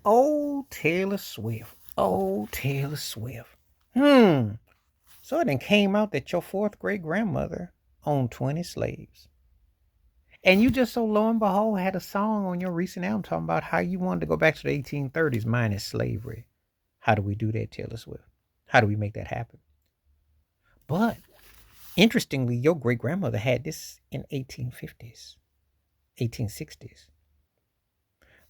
Oh, Taylor Swift. Oh, Taylor Swift. Hmm. So it then came out that your fourth great grandmother owned 20 slaves. And you just so lo and behold had a song on your recent album talking about how you wanted to go back to the 1830s minus slavery. How do we do that, Taylor Swift? How do we make that happen? But interestingly, your great grandmother had this in 1850s, 1860s.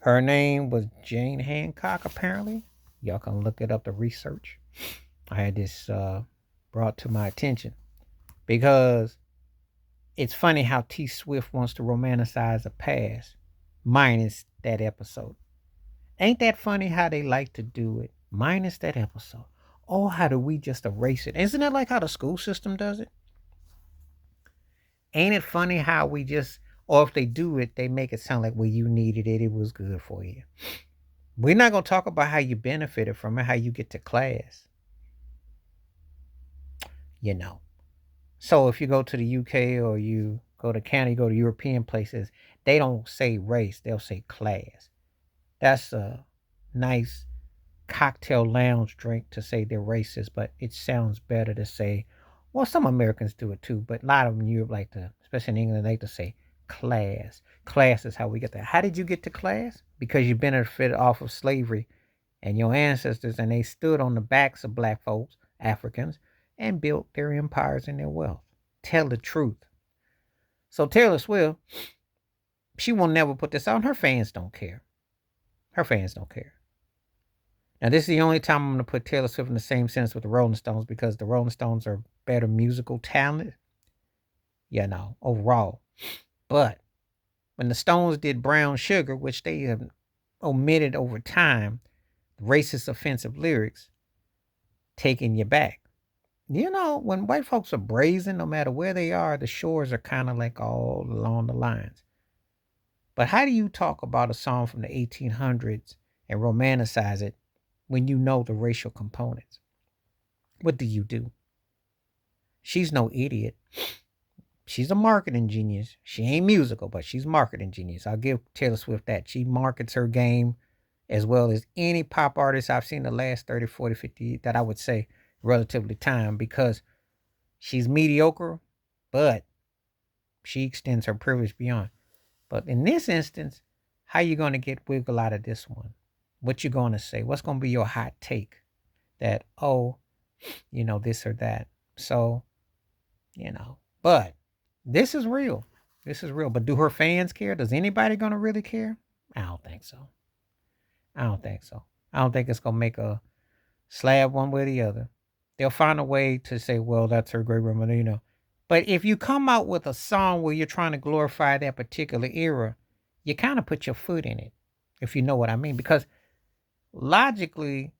Her name was Jane Hancock, apparently. Y'all can look it up to research. I had this brought to my attention because it's funny how T Swift wants to romanticize the past, minus that episode. Ain't that funny how they like to do it, minus that episode? Oh, how do we just erase it? Isn't it like how the school system does it? Ain't it funny how we just, or if they do it, they make it sound like, well, you needed it, it was good for you. We're not going to talk about how you benefited from it, how you get to class, you know. So if you go to the UK or you go to Canada, you go to European places, they don't say race, they'll say class. That's a nice cocktail lounge drink to say they're racist, but it sounds better to say, well, some Americans do it too, but a lot of them in Europe like to, especially in England, they like to say class. Class is how we get there. How did you get to class? Because you benefited off of slavery and your ancestors, and they stood on the backs of black folks, Africans, and built their empires and their wealth. Tell the truth. So Taylor Swift, she will never put this out. Her fans don't care. Her fans don't care. Now, this is the only time I'm going to put Taylor Swift in the same sentence with the Rolling Stones because the Rolling Stones are better musical talent, overall. But when the Stones did Brown Sugar, which they have omitted over time, racist, offensive lyrics, taking you back. When white folks are brazen, no matter where they are, the shores are kind of like all along the lines. But how do you talk about a song from the 1800s and romanticize it when you know the racial components? What do you do? She's no idiot. She's a marketing genius. She ain't musical, but she's marketing genius. I'll give Taylor Swift that. She markets her game as well as any pop artist I've seen the last 30, 40, 50 that I would say relatively time because she's mediocre, but she extends her privilege beyond. But in this instance, how you going to get wiggle out of this one? What you going to say? What's going to be your hot take that, this or that? So, but this is real. This is real. But do her fans care? Does anybody going to really care? I don't think so. I don't think so. I don't think it's going to make a slab one way or the other. They'll find a way to say, well, that's her great grandmother. But if you come out with a song where you're trying to glorify that particular era, you kind of put your foot in it, if you know what I mean. Because logically,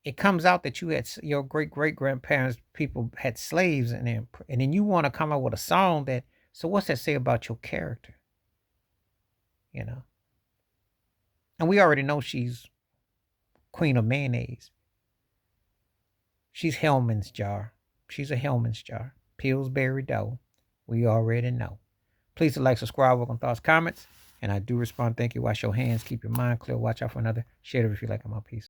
it comes out that you had your great great grandparents, people had slaves, and then you want to come out with a song that. So what's that say about your character? You know, and we already know she's queen of mayonnaise. She's Hellman's jar. She's a Hellman's jar. Pillsbury dough. We already know. Please like, subscribe, welcome thoughts, comments. And I do respond. Thank you. Wash your hands. Keep your mind clear. Watch out for another. Share it if you like. I'm out. Peace.